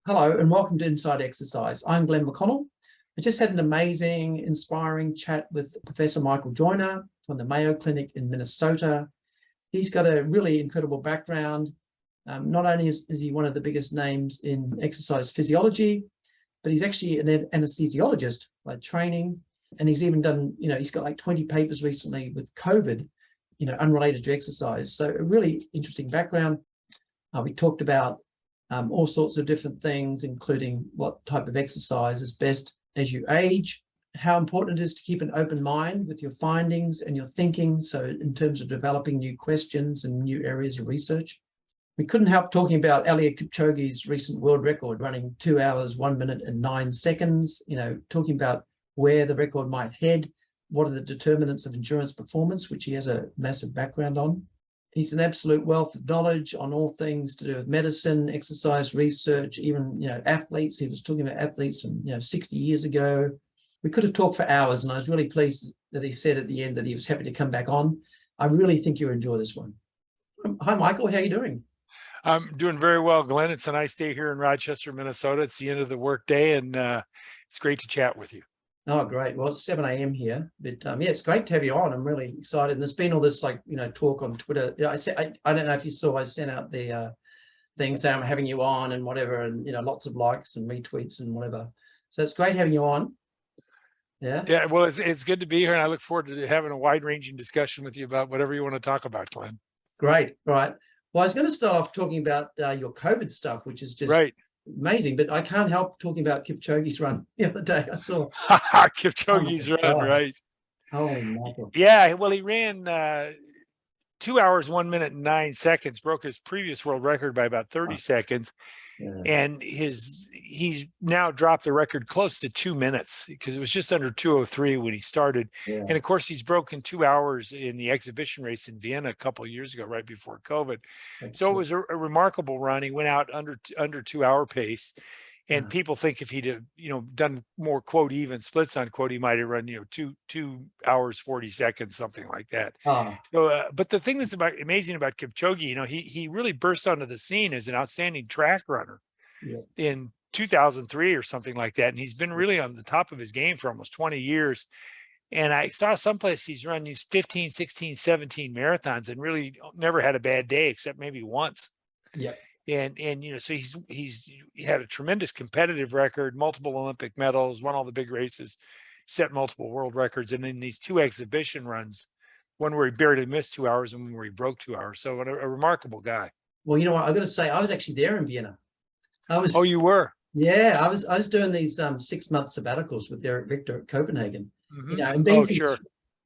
Hello and welcome to Inside Exercise. I'm Glenn McConnell. I just had an amazing, inspiring chat with Professor Michael Joyner from the Mayo Clinic in Minnesota. He's got a really incredible background. Not only is he one of the biggest names in exercise physiology, but he's actually an anesthesiologist by training. And he's even done, he's got like 20 papers recently with COVID, unrelated to exercise. So a really interesting background. We talked about all sorts of different things, including what type of exercise is best as you age, how important it is to keep an open mind with your findings and your thinking. So in terms of developing new questions and new areas of research, we couldn't help talking about Eliud Kipchoge's recent world record, running 2 hours, 1 minute and 9 seconds, talking about where the record might head, what are the determinants of endurance performance, which he has a massive background on. He's an absolute wealth of knowledge on all things to do with medicine, exercise research, even, athletes. He was talking about athletes from, 60 years ago. We could have talked for hours, and I was really pleased that he said at the end that he was happy to come back on. I really think you'll enjoy this one. Hi, Michael. How are you doing? I'm doing very well, Glenn. It's a nice day here in Rochester, Minnesota. It's the end of the workday, and it's great to chat with you. Oh, great. Well, it's 7 a.m. here, but yeah, it's great to have you on. I'm really excited. And there's been all this talk on Twitter. I don't know if you saw, I sent out the thing saying I'm having you on and whatever, and lots of likes and retweets and whatever. So it's great having you on. Yeah. Well, it's good to be here, and I look forward to having a wide-ranging discussion with you about whatever you want to talk about, Glenn. Great. Right. Well, I was going to start off talking about your COVID stuff, which is just amazing, but I can't help talking about Kipchoge's run the other day. I saw Kipchoge's run, right? Holy mackerel. Yeah, well, he ran 2 hours, 1 minute and 9 seconds, broke his previous world record by about 30 seconds. Yeah. And he's now dropped the record close to 2 minutes, because it was just under 2:03 when he started. Yeah. And of course, he's broken 2 hours in the exhibition race in Vienna a couple of years ago, right before COVID. So it was a remarkable run. He went out under 2 hour pace. And people think if he'd have, done more quote even splits on quote, he might have run, 2 hours, 40 seconds, something like that. So, but the thing that's amazing about Kipchoge, he really burst onto the scene as an outstanding track runner in 2003 or something like that. And he's been really on the top of his game for almost 20 years. And I saw someplace he's run these 15, 16, 17 marathons and really never had a bad day, except maybe once. Yeah. And so he's had a tremendous competitive record, multiple Olympic medals, won all the big races, set multiple world records, and in these 2 exhibition runs, one where he barely missed 2 hours and one where he broke 2 hours. So a remarkable guy. Well, you know what, I've got to say, I was actually there in Vienna. Oh, you were? Yeah, I was doing these 6-month sabbaticals with Eric Victor at Copenhagen. Mm-hmm. And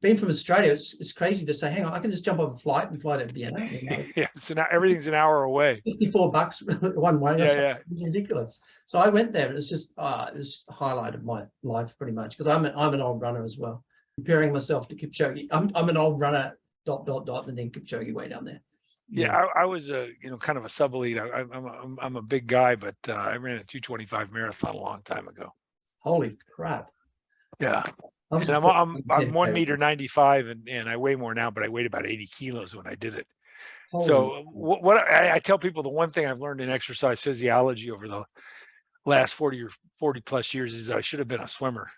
being from Australia, it's crazy to say, hang on, I can just jump on a flight and fly to Vienna. Yeah, everything's an hour away. $54 one way. Yeah. It's ridiculous. So I went there, and it's just it was a highlight of my life pretty much, because I'm an old runner as well. Comparing myself to Kipchoge, I'm an old runner. ... And then Kipchoge way down there. Yeah, I was kind of a sub elite. I'm a big guy, but I ran a 2:25 marathon a long time ago. Holy crap! Yeah. And I'm 1.95 meters, and I weigh more now, but I weighed about 80 kilos when I did it. Holy. So what I tell people, the one thing I've learned in exercise physiology over the last 40 plus years is that I should have been a swimmer,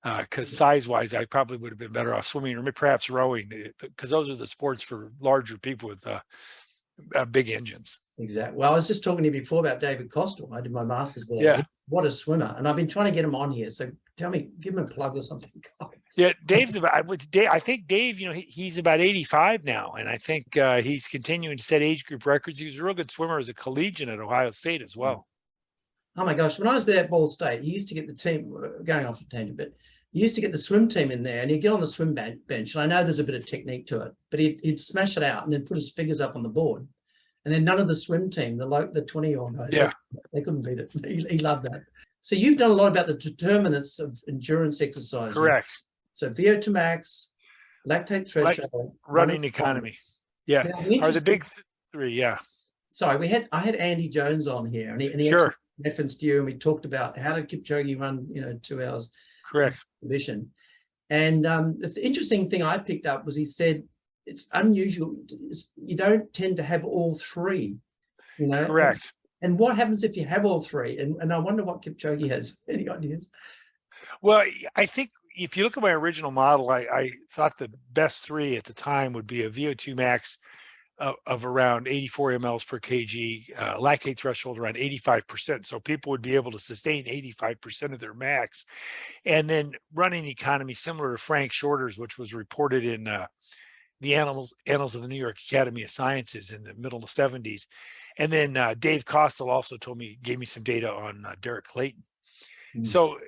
because size-wise, I probably would have been better off swimming or perhaps rowing, because those are the sports for larger people with big engines. Exactly. Well, I was just talking to you before about David Costal. I did my master's there. Yeah. What a swimmer. And I've been trying to get him on here. So tell me, give him a plug or something. Yeah, I think Dave, he's about 85 now. And I think he's continuing to set age group records. He was a real good swimmer as a collegiate at Ohio State as well. Oh my gosh. When I was there at Ball State, he used to get the team, going off a tangent, but he used to get the swim team in there, and he'd get on the swim bench. And I know there's a bit of technique to it, but he'd smash it out and then put his figures up on the board. And then none of the swim team, the 20-year-old guys, they couldn't beat it. He loved that. So you've done a lot about the determinants of endurance exercise. Correct. So VO2 max, lactate threshold, running economy. Yeah, are the big 3. Yeah. Sorry, I had Andy Jones on here, and he sure referenced you, and we talked about how did Kipchoge run 2 hours. Correct. Condition. And the interesting thing I picked up was he said it's unusual. You don't tend to have all 3. Correct. And what happens if you have all three? And I wonder what Kipchoge has. Any ideas? Well, I think if you look at my original model, I thought the best three at the time would be a VO2 max of around 84 mLs per kg, lactate threshold around 85%. So people would be able to sustain 85% of their max. And then running economy similar to Frank Shorter's, which was reported in the Annals of the New York Academy of Sciences in the middle of the 70s. And then Dave Costel also gave me some data on Derek Clayton. So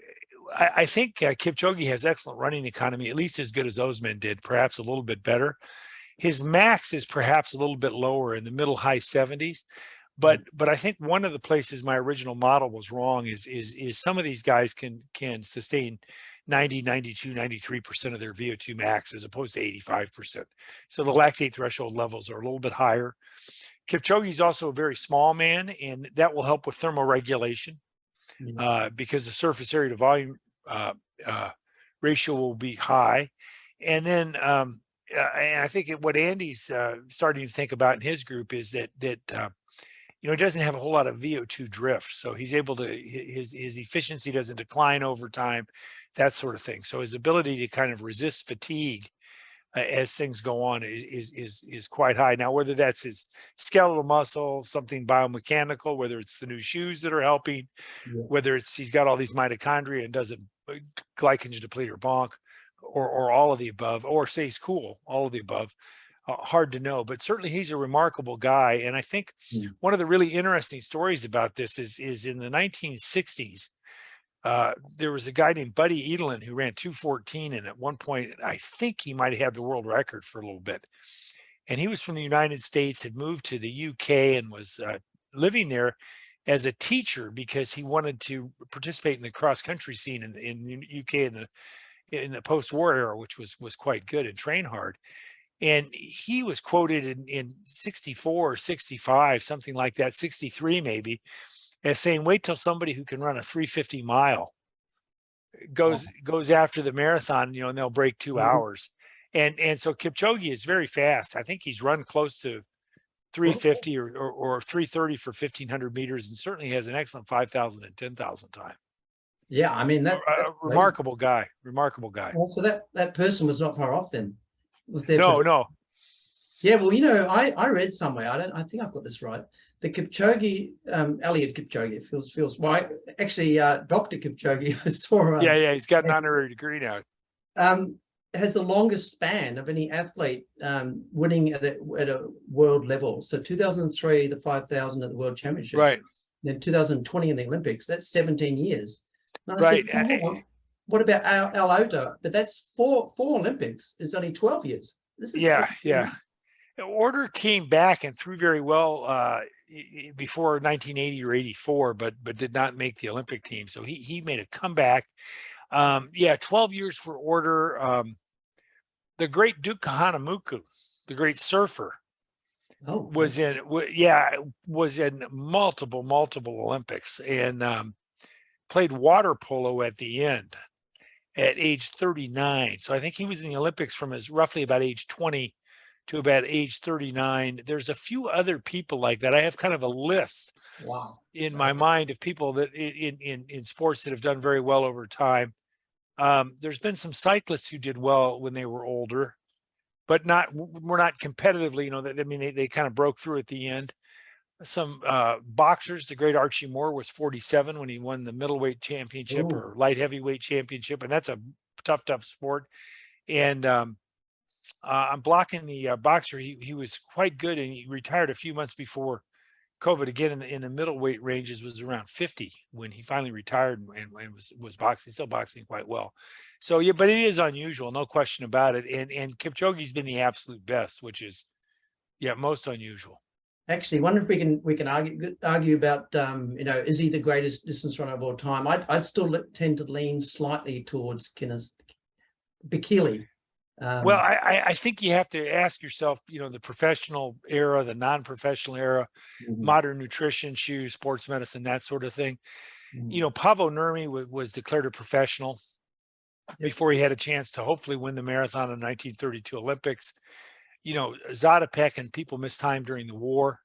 I think Kipchoge has excellent running economy, at least as good as those men did, perhaps a little bit better. His max is perhaps a little bit lower in the middle high 70s. But I think one of the places my original model was wrong is some of these guys can sustain 90, 92, 93% of their VO2 max as opposed to 85%. So the lactate threshold levels are a little bit higher. Kipchoge is also a very small man, and that will help with thermoregulation because the surface area to volume ratio will be high. And then and I think what Andy's starting to think about in his group is that he doesn't have a whole lot of VO2 drift, so he's able to his efficiency doesn't decline over time, that sort of thing. So his ability to kind of resist fatigue as things go on is quite high. Now, whether that's his skeletal muscle, something biomechanical, whether it's the new shoes that are helping, whether it's he's got all these mitochondria and doesn't glycogen deplete or bonk, or all of the above, or say he's cool, all of the above. Hard to know, but certainly he's a remarkable guy. And I think one of the really interesting stories about this is in the 1960s, there was a guy named Buddy Edelin who ran 2:14, and at one point I think he might have had the world record for a little bit. And he was from the United States, had moved to the UK, and was living there as a teacher because he wanted to participate in the cross country scene in the UK in the post-war era, which was quite good and train hard. And he was quoted in 64 or 65, something like that, 63 maybe, as saying, wait till somebody who can run a 350 mile goes after the marathon, and they'll break 2 hours. And so Kipchoge is very fast. I think he's run close to 350 or 330 for 1,500 meters, and certainly has an excellent 5,000 and 10,000 time. Yeah, I mean, that's a remarkable guy. Remarkable guy. Well, so that person was not far off then. No. Yeah, well, I read somewhere, I think I've got this right. The Kipchoge, Eliud Kipchoge, feels right. Actually, Dr. Kipchoge, I saw. Yeah, he's got an honorary degree now. Has the longest span of any athlete winning at a world level. So 2003, the 5,000 at the World Championships. Right. Then 2020 in the Olympics. That's 17 years. Right. What about Alota? But that's four Olympics. It's only 12 years. This is yeah. Order came back and threw very well before 1980 or 84, but did not make the Olympic team. So he made a comeback. 12 years for Order. The great Duke Kahanamoku, the great surfer, was in multiple Olympics, and played water polo at the end at age 39. So I think he was in the Olympics from roughly about age 20 to about age 39. There's a few other people like that. I have kind of a list in my mind of people that in sports that have done very well over time. There's been some cyclists who did well when they were older, but were not competitively, they kind of broke through at the end. Some boxers, the great Archie Moore was 47 when he won the middleweight championship or light heavyweight championship, and that's a tough sport. And I'm blocking the boxer. He was quite good, and he retired a few months before COVID. Again, in the middleweight ranges, was around 50 when he finally retired and was boxing, still boxing quite well. So but it is unusual, no question about it. And Kipchoge's been the absolute best, which is most unusual. Actually, wonder if we can argue about is he the greatest distance runner of all time? I'd still tend to lean slightly towards Bekele. Well, I think you have to ask yourself, the professional era, the non-professional era, modern nutrition, shoes, sports medicine, that sort of thing. Paavo Nurmi was declared a professional before he had a chance to hopefully win the marathon in 1932 Olympics. Zatopek, and people missed time during the war.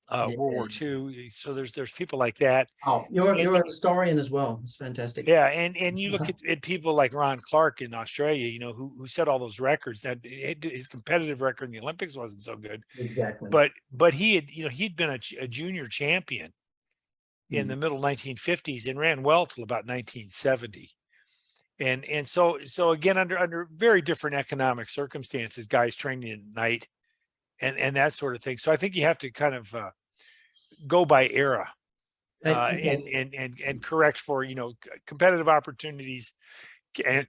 World War II. So there's people like that. Oh, you're a historian as well. It's fantastic. Yeah, and you look at people like Ron Clark in Australia, who set all those records. That his competitive record in the Olympics wasn't so good. Exactly. But he'd been a junior champion in the middle 1950s and ran well till about 1970. And so again, under very different economic circumstances, guys training at night and that sort of thing. So I think you have to kind of go by era. And correct for competitive opportunities and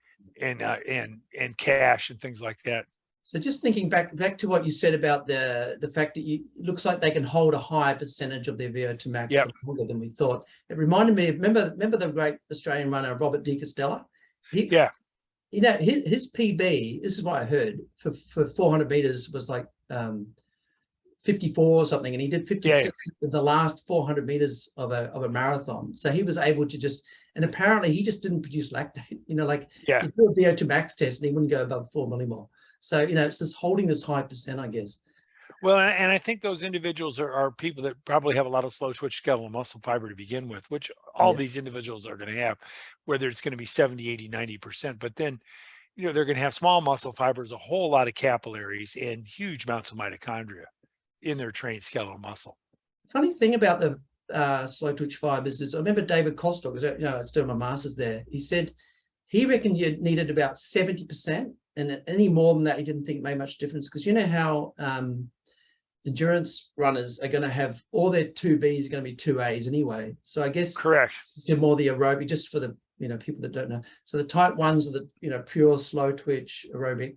cash and things like that. So just thinking back to what you said about the fact that it looks like they can hold a higher percentage of their VO2 max for longer than we thought. It reminded me of remember the great Australian runner Robert De Castella. His PB, this is what I heard, for 400 meters was like 54 or something, and he did 56 in the last 400 meters of a marathon. So he was able to and apparently he just didn't produce lactate. You do a VO2 max test and he wouldn't go above 4 millimole. So it's just holding this high percent, I guess. Well, and I think those individuals are people that probably have a lot of slow twitch skeletal muscle fiber to begin with, which all these individuals are going to have, whether it's going to be 70, 80, 90%. But then, they're going to have small muscle fibers, a whole lot of capillaries, and huge amounts of mitochondria in their trained skeletal muscle. Funny thing about the slow twitch fibers is I remember David Costock, because I was doing my master's there. He said he reckoned you needed about 70%, and any more than that he didn't think it made much difference, because how endurance runners are going to have all their 2Bs are going to be 2As anyway. So I guess correct. Do more the aerobic, just for the people that don't know. So the type 1s are the pure slow twitch aerobic.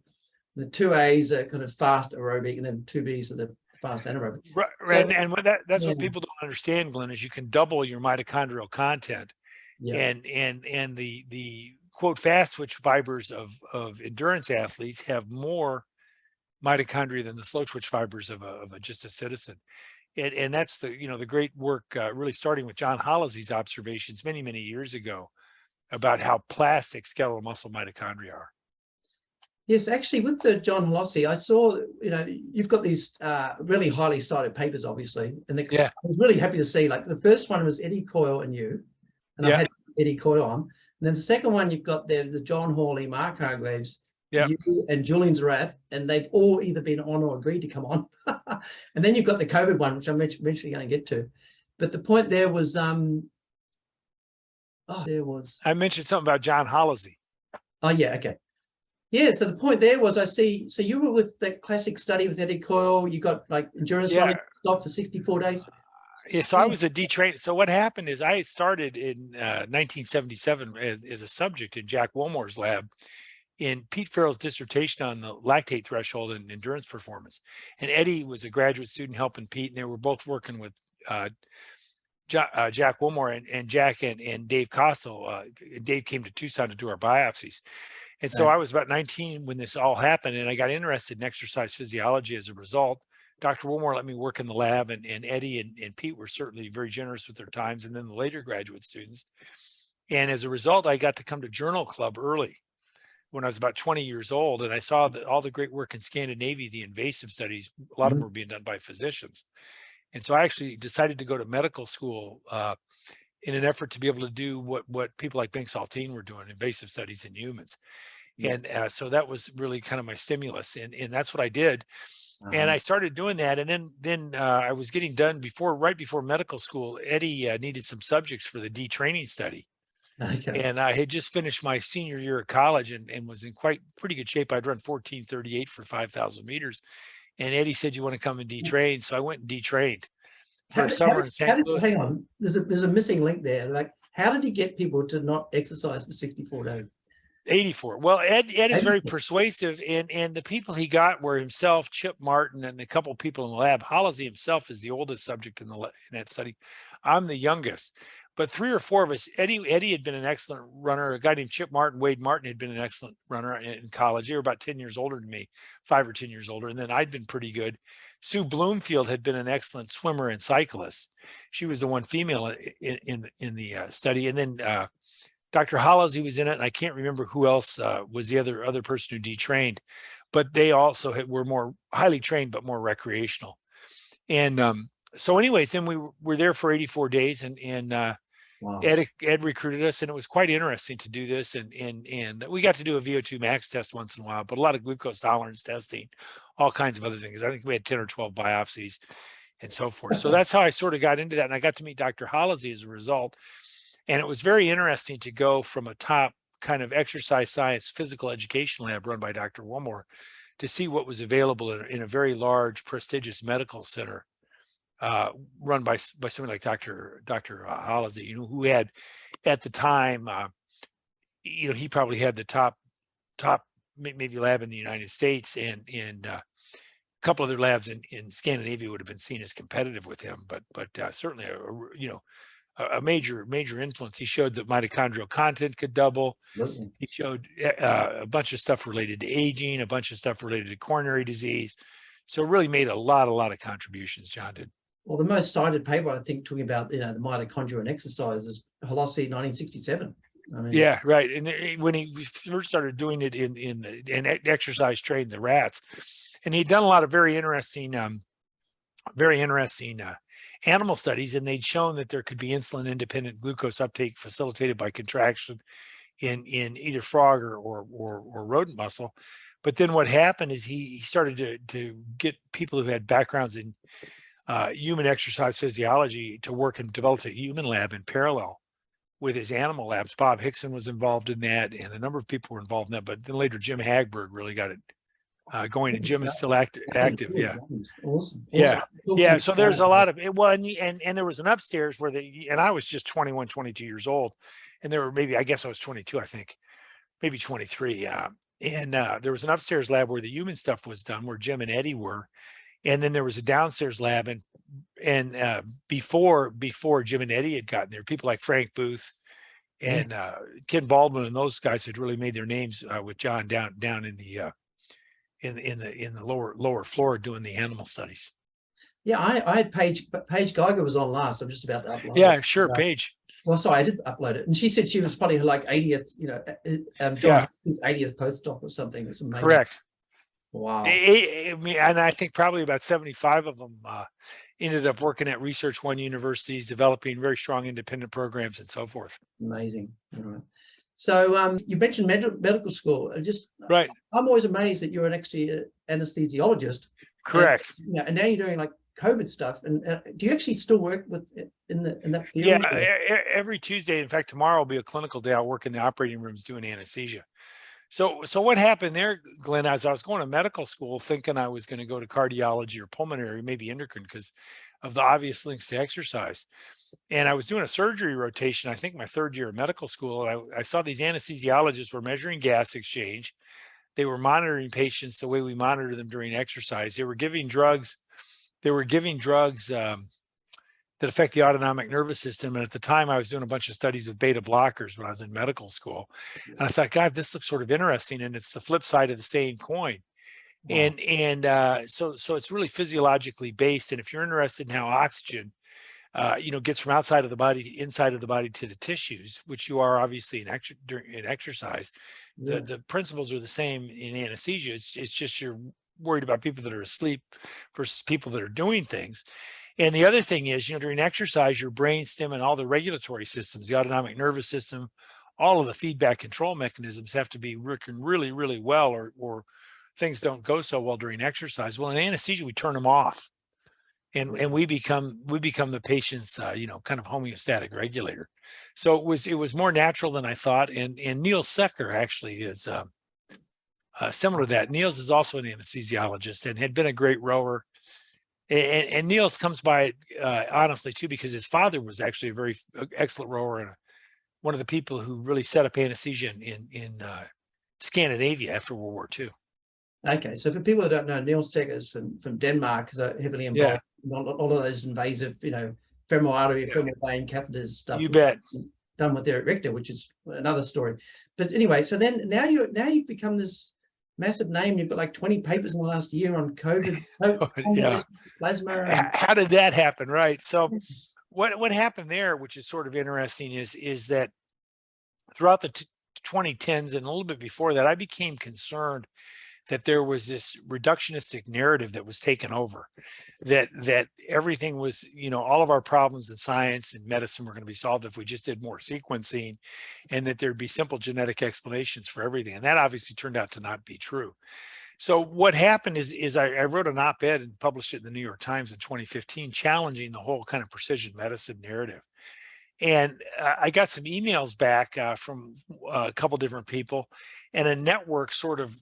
The 2As are kind of fast aerobic, and then 2Bs are the fast anaerobic. Right. So, and that's what people don't understand, Glenn, is you can double your mitochondrial content. And the quote fast twitch fibers of endurance athletes have more mitochondria than the slow twitch fibers of just a citizen. And that's the great work really starting with John Hollosy's observations many years ago about how plastic skeletal muscle mitochondria are. Yes, actually, with the John Holloszy, I saw, you've got these really highly cited papers, obviously. And I was really happy to see, like, the first one was Eddie Coyle and you. And I had Eddie Coyle on. And then the second one, you've got the John Hawley, Mark Hargraves, you and Julian Zarath, and they've all either been on or agreed to come on. And then you've got the COVID one, which I'm eventually going to get to. But the point there was, I mentioned something about John Holloszy. Oh, yeah, okay. Yeah, so the point there was, I see, so you were with that classic study with Eddie Coyle, you got like endurance running stop for 64 days. Yeah, so I was a D-trained. So what happened is I started in 1977 as a subject in Jack Wilmore's lab in Pete Farrell's dissertation on the lactate threshold and endurance performance. And Eddie was a graduate student helping Pete, and they were both working with Jack Wilmore and Jack and Dave Coyle. Dave came to Tucson to do our biopsies. And so I was about 19 when this all happened, and I got interested in exercise physiology as a result. Dr. Wilmore let me work in the lab, and Eddie and Pete were certainly very generous with their times, and then the later graduate students. And as a result, I got to come to Journal Club early when I was about 20 years old, and I saw all the great work in Scandinavia, the invasive studies, a lot of them were being done by physicians. And so I actually decided to go to medical school in an effort to be able to do what people like Bengt Saltine were doing, invasive studies in humans. And so that was really kind of my stimulus, and that's what I did. And I started doing that, and then I was getting done right before medical school. Eddie needed some subjects for the D-training study. Okay. And I had just finished my senior year of college and was in pretty good shape. I'd run 14:38 for 5,000 meters. And Eddie said, "You want to come and D-train?" So I went and D-trained for a summer in St. Louis. Hang on, there's a missing link there. Like, how did he get people to not exercise for 64 days? 84. Well, Ed is very persuasive, and the people he got were himself, Chip Martin, and a couple of people in the lab. Holloszy himself is the oldest subject in that study. I'm the youngest, but 3 or 4 of us. Eddie had been an excellent runner. A guy named Chip Martin, Wade Martin, had been an excellent runner in college. They were about 10 years older than me, 5 or 10 years older, and then I'd been pretty good. Sue Bloomfield had been an excellent swimmer and cyclist. She was the one female in the study, and then Dr. Holloszy was in it, and I can't remember who else was the other person who detrained, but they also were more highly trained but more recreational. And So anyways, then we were there for 84 days, and Wow. Ed recruited us, and it was quite interesting to do this. And we got to do a VO2 max test once in a while, but a lot of glucose tolerance testing, all kinds of other things. I think we had 10 or 12 biopsies and so forth. So that's how I sort of got into that. And I got to meet Dr. Holloszy as a result. And it was very interesting to go from a top kind of exercise science physical education lab run by Dr. Wilmore to see what was available in a very large, prestigious medical center run by somebody like Dr. Holloszy, who had at the time, he probably had the top maybe lab in the United States, and a couple other labs in Scandinavia would have been seen as competitive with him, but certainly a major influence. He showed that mitochondrial content could double. He showed a bunch of stuff related to aging, a bunch of stuff related to coronary disease. So really made a lot of contributions. John did. Well, the most cited paper, I think, talking about the mitochondria and exercise is Holloszy 1967. I mean, yeah, right. And when he first started doing it in exercise trained the rats, and he'd done a lot of very interesting animal studies, and they'd shown that there could be insulin independent glucose uptake facilitated by contraction in either frog or rodent muscle. But then what happened is he started to get people who had backgrounds in human exercise physiology to work and develop a human lab in parallel with his animal labs. Bob Hickson was involved in that, and a number of people were involved in that. But then later, Jim Hagberg really got it going, and Jim is still active. Yeah, awesome. Yeah. So there's a lot of it. Well, and there was an upstairs where and I was just 21, 22 years old, and there were I guess I was 22, I think, maybe 23. And there was an upstairs lab where the human stuff was done, where Jim and Eddie were. And then there was a downstairs lab, and before Jim and Eddie had gotten there, people like Frank Booth and Ken Baldwin and those guys had really made their names with John down in the lower floor doing the animal studies. Yeah, I had Paige Geiger was on last. I'm just about to upload. Yeah, it. sure, Paige. Well, sorry, I did upload it, and she said she was probably her like 80th, John his 80th postdoc or something. It was amazing. Correct. Wow. And I think probably about 75 of them ended up working at Research One universities, developing very strong independent programs and so forth. Amazing. All right. So you mentioned medical school. Right. I'm always amazed that you're an anesthesiologist. Correct. And now you're doing like COVID stuff. And do you actually still work in that field? Yeah, every Tuesday. In fact, tomorrow will be a clinical day. I'll work in the operating rooms doing anesthesia. So what happened there, Glenn, as I was going to medical school thinking I was going to go to cardiology or pulmonary, maybe endocrine, because of the obvious links to exercise. And I was doing a surgery rotation, I think my third year of medical school, and I saw these anesthesiologists were measuring gas exchange. They were monitoring patients the way we monitor them during exercise. They were giving drugs. That affect the autonomic nervous system. And at the time, I was doing a bunch of studies with beta blockers when I was in medical school. And I thought, God, this looks sort of interesting. And it's the flip side of the same coin. Wow. So it's really physiologically based. And if you're interested in how oxygen, gets from outside of the body to inside of the body to the tissues, which you are obviously in exercise, the principles are the same in anesthesia. It's just you're worried about people that are asleep versus people that are doing things. And the other thing is, during exercise, your brain stem and all the regulatory systems, the autonomic nervous system, all of the feedback control mechanisms have to be working really, really well, or things don't go so well during exercise. Well, in anesthesia, we turn them off, and we become the patient's, kind of homeostatic regulator. So it was more natural than I thought. And Neil Secker actually is similar to that. Niels is also an anesthesiologist and had been a great rower. And Niels comes by honestly too, because his father was actually a very excellent rower and one of the people who really set up anesthesia in Scandinavia after World War II. Okay, so for people that don't know, Niels Seggers from Denmark is heavily involved in all of those invasive, femoral artery, femoral vein catheters stuff. You bet. Done with Eric Richter, which is another story. But anyway, so then now you've become this massive name. You've got like 20 papers in the last year on COVID, plasma. How did that happen? Right. So what happened there, which is sort of interesting, is that throughout the 2010s and a little bit before that, I became concerned that there was this reductionistic narrative that was taken over, that everything was, all of our problems in science and medicine were going to be solved if we just did more sequencing, and that there'd be simple genetic explanations for everything. And that obviously turned out to not be true. So what happened is I wrote an op-ed and published it in the New York Times in 2015, challenging the whole kind of precision medicine narrative. And I got some emails back from a couple different people, and a network sort of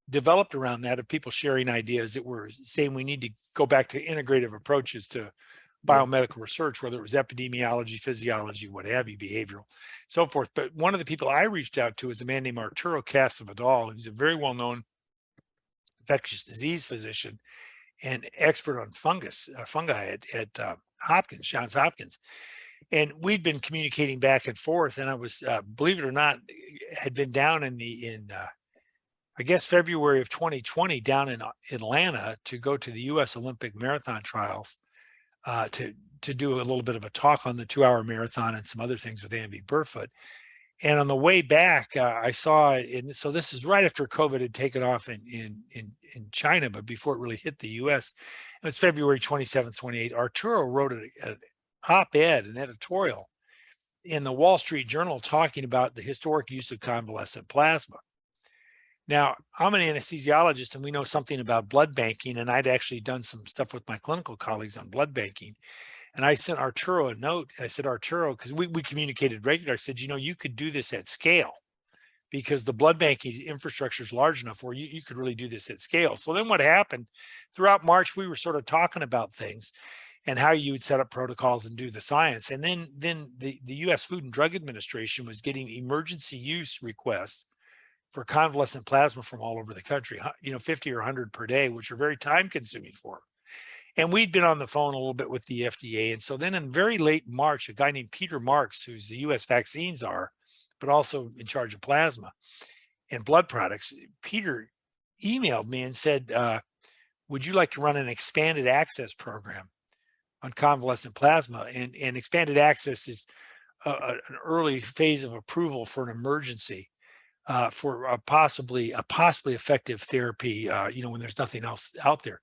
developed around that of people sharing ideas that were saying we need to go back to integrative approaches to biomedical research, whether it was epidemiology, physiology, what have you, behavioral, so forth. But one of the people I reached out to is a man named Arturo Casavidal, who's a very well-known infectious disease physician and expert on fungi at Johns Hopkins. And we'd been communicating back and forth, and I was, believe it or not, had been down in I guess February of 2020 down in Atlanta to go to the U.S. Olympic marathon trials to do a little bit of a talk on the 2-hour marathon and some other things with Andy Burfoot. And on the way back, I saw it. And so this is right after COVID had taken off in China, but before it really hit the U.S. It was February 27th, 28. Arturo wrote an op-ed, an editorial in the Wall Street Journal talking about the historic use of convalescent plasma. Now, I'm an anesthesiologist, and we know something about blood banking, and I'd actually done some stuff with my clinical colleagues on blood banking. And I sent Arturo a note. I said, Arturo, because we communicated regularly, I said, you could do this at scale, because the blood banking infrastructure is large enough where you could really do this at scale. So then what happened, throughout March, we were sort of talking about things and how you would set up protocols and do the science. And then the U.S. Food and Drug Administration was getting emergency use requests for convalescent plasma from all over the country, 50 or 100 per day, which are very time consuming for them. And we'd been on the phone a little bit with the FDA. And so then in very late March, a guy named Peter Marks, who's the U.S. vaccines czar, but also in charge of plasma and blood products, Peter emailed me and said, would you like to run an expanded access program on convalescent plasma? And expanded access is an early phase of approval for an emergency for a possibly effective therapy, when there's nothing else out there.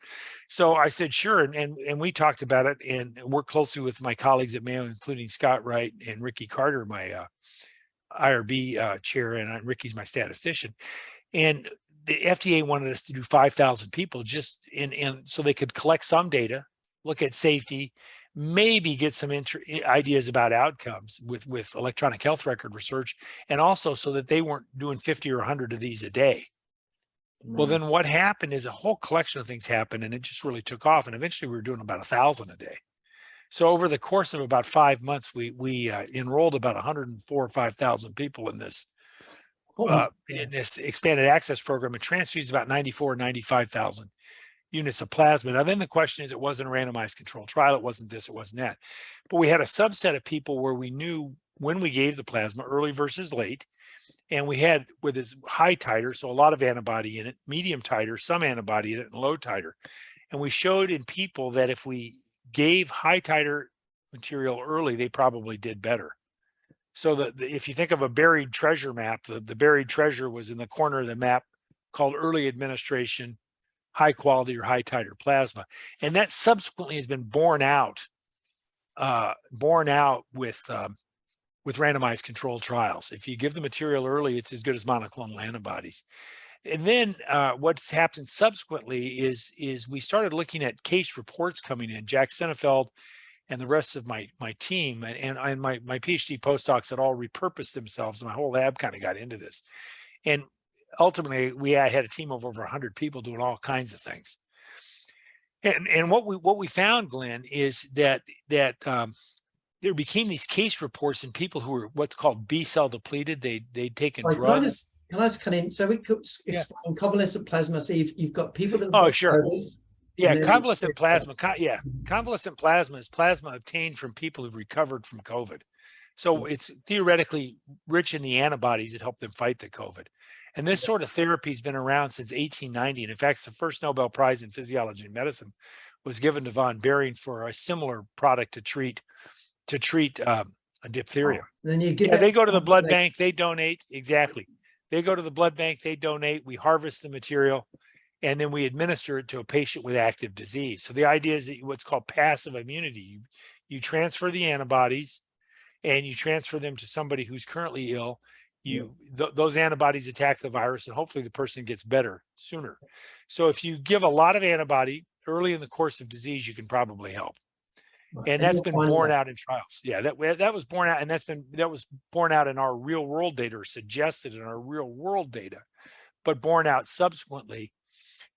So I said, sure. And we talked about it and worked closely with my colleagues at Mayo, including Scott Wright and Ricky Carter, my IRB chair, and Ricky's my statistician. And the FDA wanted us to do 5,000 people just so they could collect some data, look at safety, maybe get some ideas about outcomes with electronic health record research, and also so that they weren't doing 50 or 100 of these a day. Well, then what happened is a whole collection of things happened, and it just really took off. And eventually we were doing about 1,000 a day. So over the course of about 5 months, we enrolled about 104 or 5,000 people in this expanded access program, and transfused about 94 or 95,000 units of plasma. Now, then the question is, it wasn't a randomized controlled trial. It wasn't this, it wasn't that. But we had a subset of people where we knew when we gave the plasma, early versus late. And we had with this high titer, so a lot of antibody in it, medium titer, some antibody in it, and low titer. And we showed in people that if we gave high titer material early, they probably did better. So if you think of a buried treasure map, the buried treasure was in the corner of the map called early administration, high quality or high titer plasma. And that subsequently has been borne out with randomized controlled trials. If you give the material early, it's as good as monoclonal antibodies. And then what's happened subsequently is we started looking at case reports coming in. Jack Senefeld and the rest of my team and my PhD postdocs had all repurposed themselves, and my whole lab kind of got into this. And ultimately, we had a team of over 100 people doing all kinds of things. And what we found, Glenn, is that there became these case reports in people who were what's called B cell depleted. They'd taken drugs. Can I just cut in? So we could explain convalescent plasma. So you've got people that. Oh, sure. Yeah, convalescent plasma. Convalescent plasma is plasma obtained from people who've recovered from COVID. So it's theoretically rich in the antibodies that help them fight the COVID. And this sort of therapy has been around since 1890. And in fact, the first Nobel Prize in physiology and medicine was given to von Behring for a similar product to treat a diphtheria. Then you give they go to the blood bank, they donate. Exactly. They go to the blood bank, they donate, we harvest the material, and then we administer it to a patient with active disease. So the idea is that what's called passive immunity. You transfer the antibodies and you transfer them to somebody who's currently ill. Those antibodies attack the virus and hopefully the person gets better sooner. So if you give a lot of antibody early in the course of disease, you can probably help. And that's been borne out in trials. Yeah, that was borne out, and that was borne out in our real world data, or suggested in our real world data, but borne out subsequently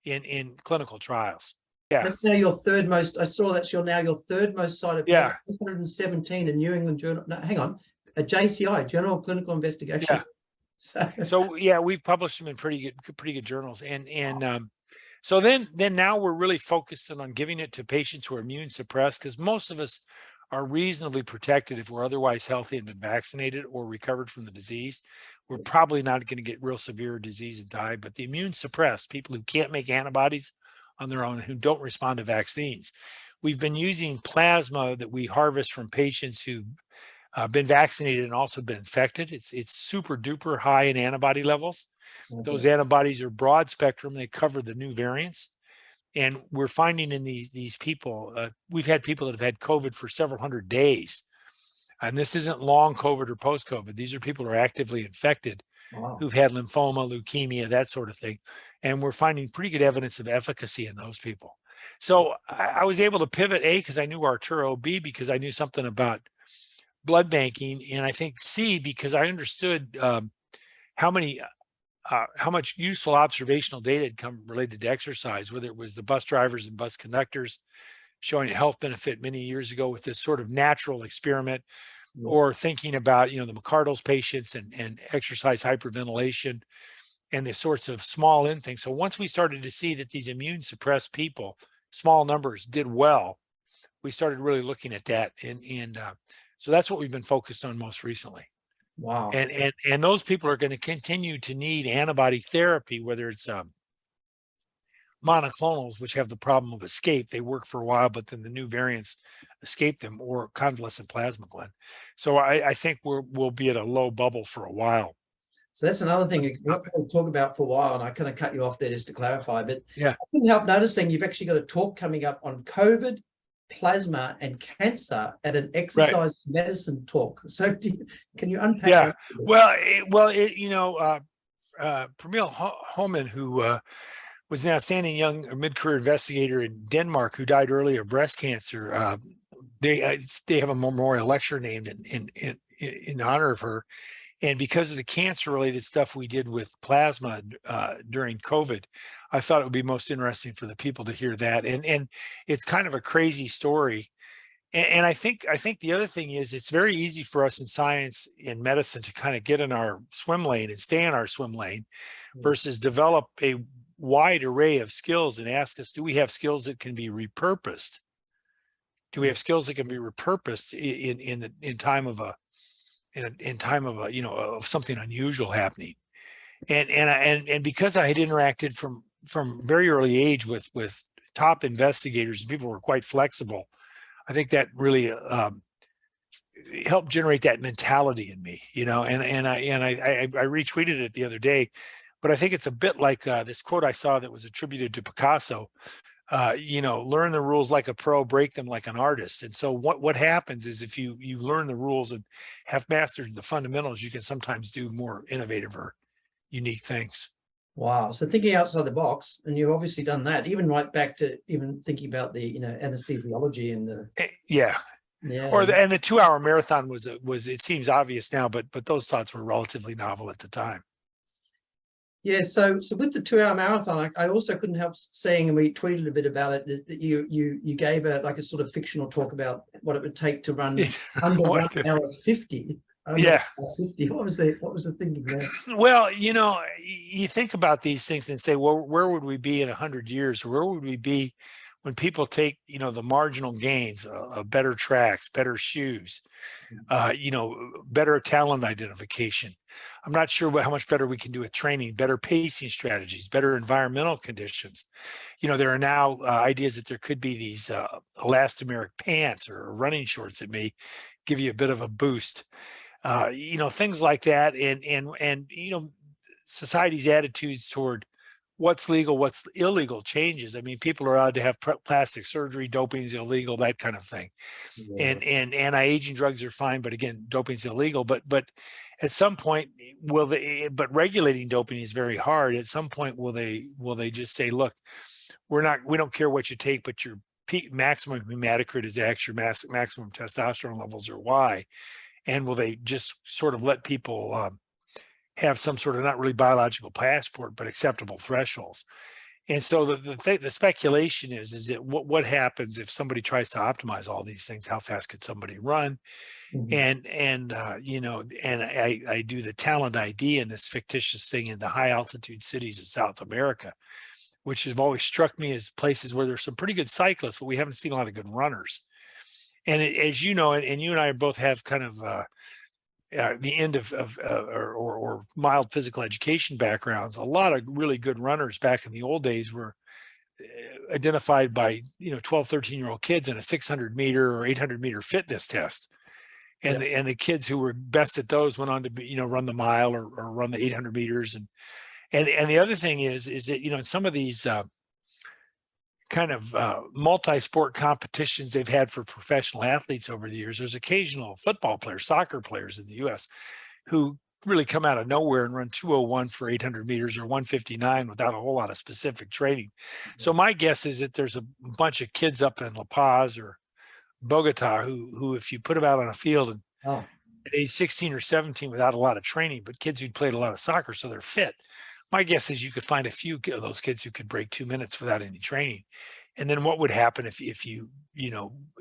in clinical trials. Yeah. That's now your third most. I saw that's now your third most cited. Yeah. 117 in New England Journal. No, hang on, a JCI, Journal of Clinical Investigation. Yeah. So yeah, we've published them in pretty good journals, and so then now we're really focused on giving it to patients who are immune suppressed, because most of us are reasonably protected if we're otherwise healthy and been vaccinated or recovered from the disease. We're probably not going to get real severe disease and die, but the immune suppressed, people who can't make antibodies on their own, who don't respond to vaccines, we've been using plasma that we harvest from patients who've been vaccinated and also been infected. It's super duper high in antibody levels. Those antibodies are broad spectrum. They cover the new variants. And we're finding in these people, we've had people that have had COVID for several hundred days. And this isn't long COVID or post-COVID. These are people who are actively infected, who've had lymphoma, leukemia, that sort of thing. And we're finding pretty good evidence of efficacy in those people. So I was able to pivot, A, because I knew Arturo, B, because I knew something about blood banking, and I think C, because I understood how much useful observational data had come related to exercise, whether it was the bus drivers and bus conductors showing a health benefit many years ago with this sort of natural experiment, or thinking about, the McCardle's patients and exercise hyperventilation and the sorts of small in things. So once we started to see that these immune suppressed people, small numbers, did well, we started really looking at that. And so that's what we've been focused on most recently. Wow. And those people are going to continue to need antibody therapy, whether it's monoclonals, which have the problem of escape. They work for a while, but then the new variants escape them, or convalescent plasma blend. So I think we'll be at a low bubble for a while. So that's another thing we'll talk about for a while, and I kind of cut you off there just to clarify. But yeah, I couldn't help noticing you've actually got a talk coming up on COVID, plasma, and cancer at an exercise medicine talk. So can you unpack that? Well, Pramil Homan, who was an outstanding young mid-career investigator in Denmark, who died early of breast cancer. They have a memorial lecture named in honor of her. And because of the cancer-related stuff we did with plasma during COVID, I thought it would be most interesting for the people to hear that. And it's kind of a crazy story. And I think the other thing is, it's very easy for us in science and medicine to kind of get in our swim lane and stay in our swim lane, versus develop a wide array of skills and ask us, do we have skills that can be repurposed? Do we have skills that can be repurposed in time of of something unusual happening? And because I had interacted from very early age with top investigators, and people were quite flexible, I think that really helped generate that mentality in me, and I retweeted it the other day. But I think it's a bit like this quote I saw that was attributed to Picasso. Learn the rules like a pro, break them like an artist. And so what happens is, if you learn the rules and have mastered the fundamentals, you can sometimes do more innovative or unique things. Wow. So thinking outside the box, and you've obviously done that, even right back to even thinking about the, anesthesiology and the and the 2-hour marathon was it seems obvious now, but those thoughts were relatively novel at the time. Yeah, so with the 2-hour marathon, I also couldn't help saying, and we tweeted a bit about it, that you gave a sort of fictional talk about what it would take to run under 1 hour 50. Yeah. 50. What was the thinking there? Well, you think about these things and say, well, where would we be in 100 years? Where would we be when people take, the marginal gains of better tracks, better shoes, better talent identification? I'm not sure how much better we can do with training, better pacing strategies, better environmental conditions. There are now ideas that there could be these elastomeric pants or running shorts that may give you a bit of a boost. Things like that. And society's attitudes toward what's legal, what's illegal changes. I mean, people are allowed to have plastic surgery, doping's illegal, that kind of thing. Yeah. And anti-aging drugs are fine, but again, doping's illegal. But at some point, but regulating doping is very hard. At some point, will they just say, look, we don't care what you take, but your maximum hematocrit is X, your maximum testosterone levels are Y. And will they just sort of let people have some sort of not really biological passport, but acceptable thresholds? And so the speculation is that what happens if somebody tries to optimize all these things? How fast could somebody run? Mhm. And I do the talent ID and this fictitious thing in the high altitude cities of South America, which has always struck me as places where there's some pretty good cyclists, but we haven't seen a lot of good runners. And as you know, and you and I both have kind of the end of or mild physical education backgrounds, a lot of really good runners back in the old days were identified by 12, 13-year-old kids in a 600 meter or 800 meter fitness test. And the kids who were best at those went on to run the mile or run the 800 meters. And the other thing is that in some of these kind of multi-sport competitions they've had for professional athletes over the years, there's occasional football players, soccer players in the US who really come out of nowhere and run 201 for 800 meters or 159 without a whole lot of specific training. So my guess is that there's a bunch of kids up in La Paz or Bogota who if you put them out on a field and at age 16 or 17 without a lot of training, but kids who'd played a lot of soccer, so they're fit. My guess is you could find a few of those kids who could break 2 minutes without any training. And then what would happen if you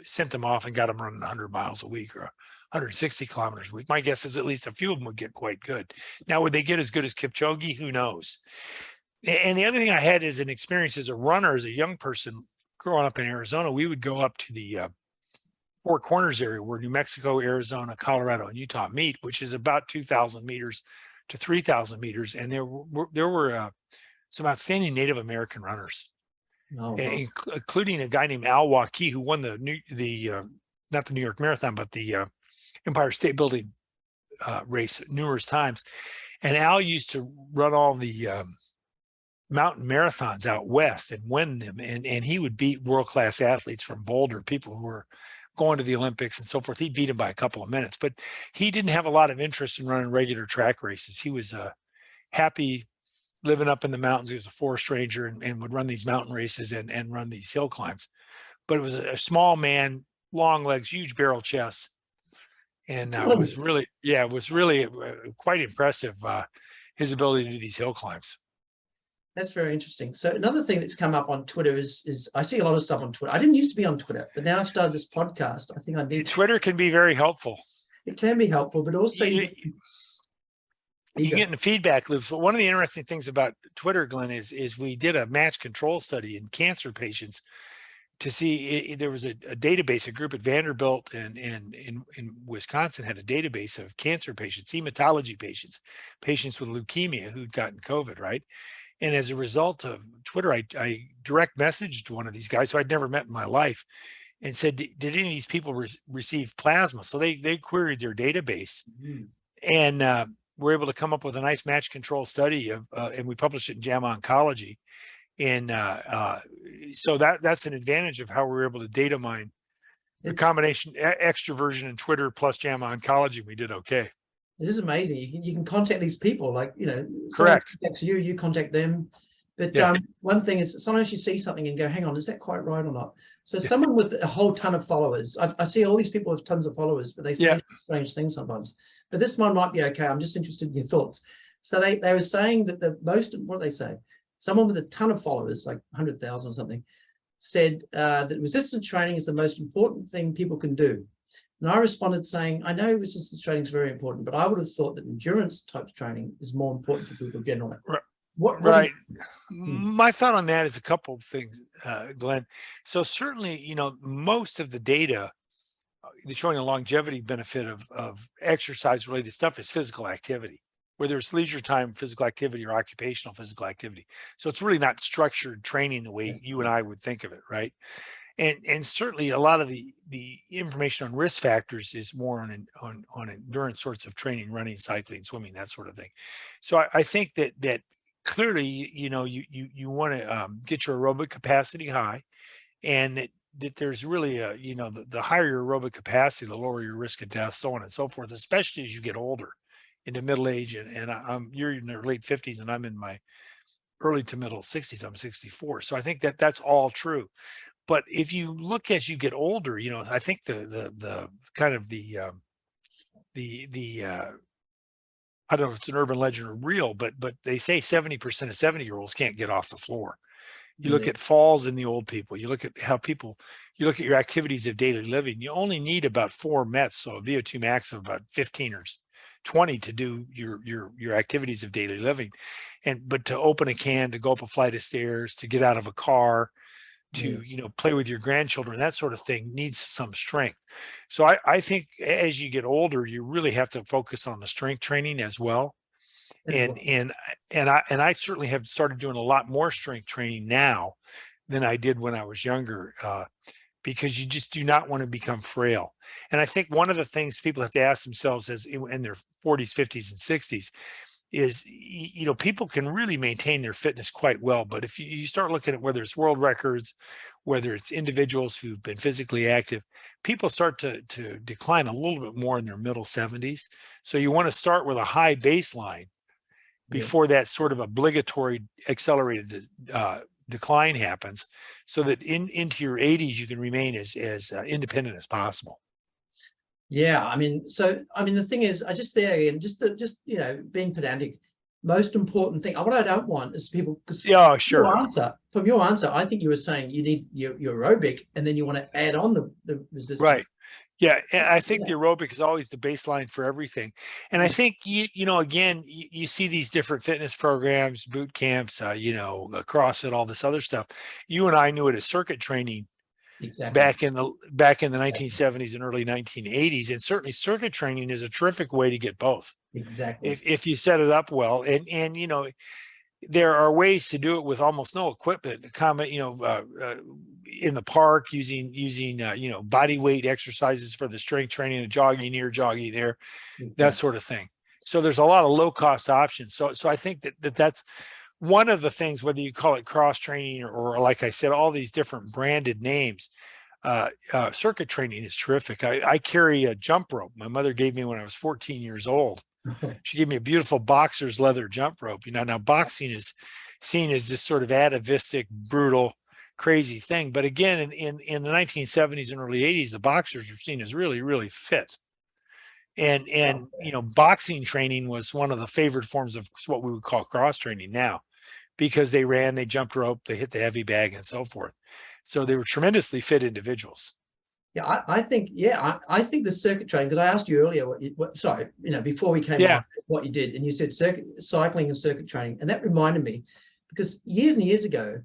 sent them off and got them running 100 miles a week or 160 kilometers a week? My guess is at least a few of them would get quite good. Now, would they get as good as Kipchoge? Who knows? And the other thing I had is an experience as a runner, as a young person growing up in Arizona. We would go up to the Four Corners area where New Mexico, Arizona, Colorado, and Utah meet, which is about 2,000 meters to 3,000 meters. And there were some outstanding Native American runners, including a guy named Al Waukee, who won not the New York Marathon, but the Empire State Building race numerous times. And Al used to run all the mountain marathons out west and win them. And he would beat world-class athletes from Boulder, people who were going to the Olympics and so forth. He beat him by a couple of minutes, but he didn't have a lot of interest in running regular track races. He was happy living up in the mountains. He was a forest ranger and would run these mountain races and run these hill climbs. But it was a small man, long legs, huge barrel chest. And it was really quite impressive, his ability to do these hill climbs. That's very interesting. So another thing that's come up on Twitter is I see a lot of stuff on Twitter. I didn't used to be on Twitter, but now I've started this podcast. I think I need Twitter can be very helpful. It can be helpful, but also you get in the feedback loop. So one of the interesting things about Twitter, Glenn, is we did a match control study in cancer patients to see there was a database. A group at Vanderbilt and in Wisconsin had a database of cancer patients, hematology patients with leukemia who'd gotten COVID, right? And as a result of Twitter, I direct messaged one of these guys who I'd never met in my life and said, did any of these people receive plasma? So they queried their database and were able to come up with a nice match control study and we published it in JAMA Oncology. And so that's an advantage of how we're able to data mine the combination extroversion and Twitter plus JAMA Oncology. We did okay. It is amazing. You can contact these people, like, correct. Contacts you contact them. But one thing is sometimes you see something and go, hang on, is that quite right or not? So someone with a whole ton of followers, I see all these people with tons of followers, but they say strange things sometimes. But this one might be okay. I'm just interested in your thoughts. So they were saying that what do they say? Someone with a ton of followers, like 100,000 or something, said that resistance training is the most important thing people can do. And I responded saying, I know resistance training is very important, but I would have thought that endurance type training is more important for people generally. Right. My thought on that is a couple of things, Glenn. So certainly, most of the data showing a longevity benefit of exercise related stuff is physical activity, whether it's leisure time physical activity or occupational physical activity. So it's really not structured training the way you and I would think of it, right? And certainly a lot of the information on risk factors is more on endurance sorts of training, running, cycling, swimming, that sort of thing. So I think that clearly, you want to get your aerobic capacity high, and that there's really the higher your aerobic capacity, the lower your risk of death, so on and so forth, especially as you get older into middle age. And you're in your late 50s and I'm in my early to middle 60s. I'm 64. So I think that's all true. But if you look as you get older, I think the kind of the I don't know if it's an urban legend or real, but they say 70% of 70-year-olds can't get off the floor. You look at falls in the old people. You look at you look at your activities of daily living. You only need about 4 METs, so a VO2 max of about 15 or 20 to do your activities of daily living. But to open a can, to go up a flight of stairs, to get out of a car, to play with your grandchildren, that sort of thing needs some strength. So I think as you get older, you really have to focus on the strength training as well. And I certainly have started doing a lot more strength training now than I did when I was younger, because you just do not want to become frail. And I think one of the things people have to ask themselves as in their 40s, 50s, and 60s is, people can really maintain their fitness quite well. But if you start looking at whether it's world records, whether it's individuals who've been physically active, people start to decline a little bit more in their middle 70s. So you want to start with a high baseline before that sort of obligatory accelerated decline happens, so that into your 80s you can remain as independent as possible. Yeah, the thing is, I just there again, just being pedantic, most important thing. What I don't want is people, because from your answer, I think you were saying you need your aerobic, and then you want to add on the resistance. Right. Yeah, and I think the aerobic is always the baseline for everything. And I think again, you see these different fitness programs, boot camps, CrossFit, all this other stuff. You and I knew it as circuit training. Exactly. Back in the 1970s and early 1980s, and certainly circuit training is a terrific way to get both. Exactly. If you set it up well, and there are ways to do it with almost no equipment. In the park, using body weight exercises for the strength training, and jogging here, jogging there, that sort of thing. So there's a lot of low cost options. So I think that's one of the things, whether you call it cross training or like I said, all these different branded names, circuit training is terrific. I carry a jump rope my mother gave me when I was 14 years old. She gave me a beautiful boxer's leather jump rope. Now boxing is seen as this sort of atavistic, brutal, crazy thing. But again, in the 1970s and early 80s, the boxers were seen as really, really fit. And boxing training was one of the favored forms of what we would call cross training now, because they ran, they jumped rope, they hit the heavy bag, and so forth. So they were tremendously fit individuals. Yeah, I think the circuit training, because I asked you earlier before we came on, what you did, and you said cycling and circuit training, and that reminded me, because years and years ago,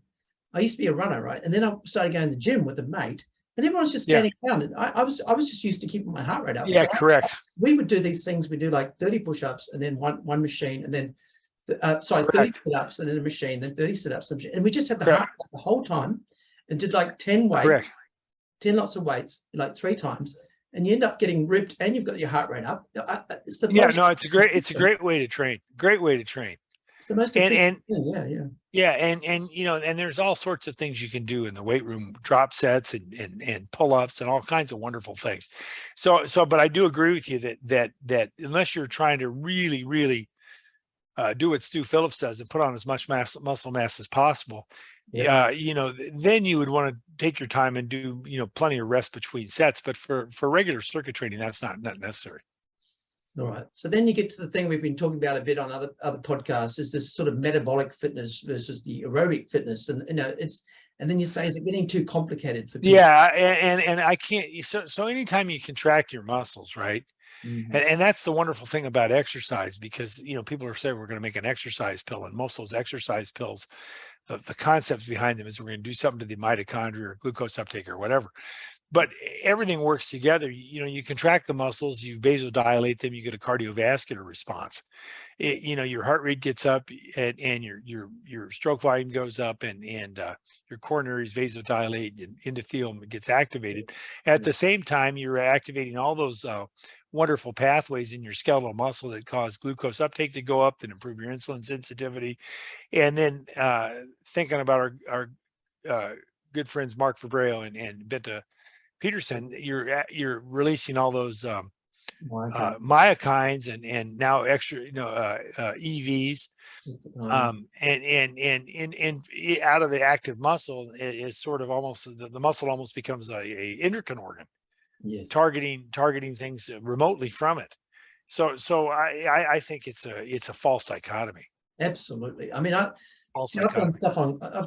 I used to be a runner, right? And then I started going to the gym with a mate, and everyone's just standing around. And I was just used to keeping my heart rate up. Yeah, so correct. We would do these things. We do like 30 push-ups, and then one machine, and then 30 sit-ups, and then a machine, then 30 sit-ups, and we just had the heart rate the whole time, and did like 10 weights, 10 lots of weights, like 3 times, and you end up getting ripped, and you've got your heart rate up. It's a great way to train. Great way to train. It's the most efficient thing. And there's all sorts of things you can do in the weight room, drop sets and pull-ups and all kinds of wonderful things. But I do agree with you that unless you're trying to really, really do what Stu Phillips does and put on as much muscle mass as possible, then you would want to take your time and do plenty of rest between sets. But for regular circuit training, that's not necessary. All right. So then you get to the thing we've been talking about a bit on other podcasts, is this sort of metabolic fitness versus the aerobic fitness. And and then you say, is it getting too complicated for people? Yeah, and I can't. So anytime you contract your muscles, right? Mm-hmm. And that's the wonderful thing about exercise, because people are saying we're going to make an exercise pill, and most of those exercise pills, the concepts behind them is we're going to do something to the mitochondria or glucose uptake or whatever. but everything works together. You contract the muscles, you vasodilate them, you get a cardiovascular response. Your heart rate gets up, and your stroke volume goes up, and your coronaries vasodilate, and endothelium gets activated. At the same time, you're activating all those wonderful pathways in your skeletal muscle that cause glucose uptake to go up, that improve your insulin sensitivity. And then thinking about our good friends Mark Fabreo and Benta Peterson, you're releasing all those myokines and now extra EVs, and out of the active muscle is sort of almost the muscle almost becomes a endocrine organ, yes, targeting things remotely from it. So I think it's a false dichotomy. Absolutely. I mean, I've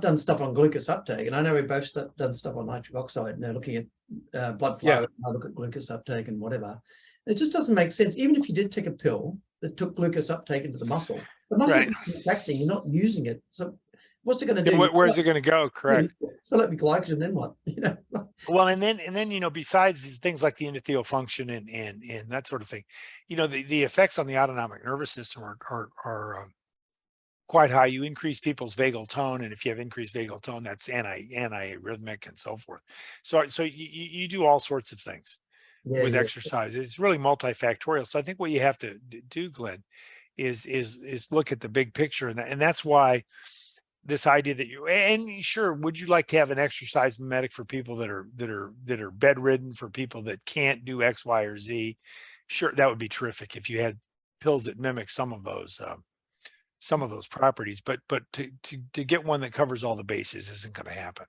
done stuff on glucose uptake, and I know we've both done stuff on nitric oxide. Now looking at blood flow, and I look at glucose uptake and whatever. It just doesn't make sense. Even if you did take a pill that took glucose uptake into the muscle is contracting. You're not using it. So what's it going to do? Where's it going to go? Correct. So let me glycogen, then what? Well, and then besides things like the endothelial function and that sort of thing, the effects on the autonomic nervous system are quite high. You increase people's vagal tone, and if you have increased vagal tone, that's anti-arrhythmic and so forth. So you do all sorts of things with exercise. It's really multifactorial. So I think what you have to do, Glenn, is look at the big picture, and that's why this idea that sure, would you like to have an exercise mimetic for people that are bedridden, for people that can't do X, Y, or Z? Sure, that would be terrific if you had pills that mimic some of those properties, but to get one that covers all the bases isn't going to happen.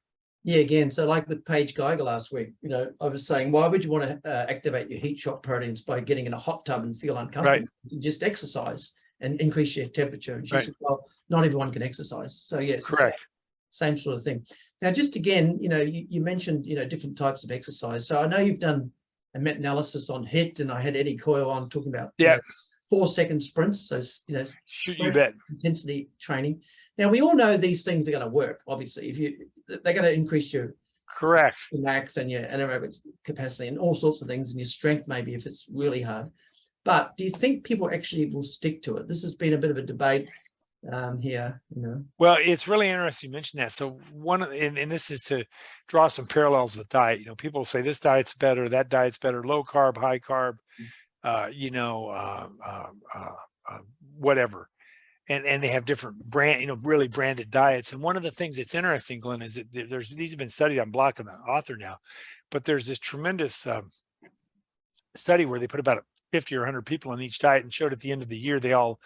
Yeah, again, so like with Paige Geiger last week, I was saying, why would you want to activate your heat shock proteins by getting in a hot tub and feel uncomfortable? Right. You just exercise and increase your temperature. And she right. said, well, not everyone can exercise. So yes, correct. Same sort of thing. Now, just again, you mentioned, different types of exercise. So I know you've done a meta-analysis on HIIT, and I had Eddie Coyle on talking about 4-second sprints. So, shoot, you bet. Intensity training. Now, we all know these things are going to work. Obviously, they're going to increase your max and your anaerobic capacity and all sorts of things, and your strength maybe if it's really hard. But do you think people actually will stick to it? This has been a bit of a debate here. Well, it's really interesting you mentioned that. So and this is to draw some parallels with diet. People say this diet's better, that diet's better, low carb, high carb, whatever. And they have different really branded diets. And one of the things that's interesting, Glenn, is that these have been studied. I'm blocking the author now, but there's this tremendous study where they put about 50 or 100 people on each diet and showed at the end of the year, they all,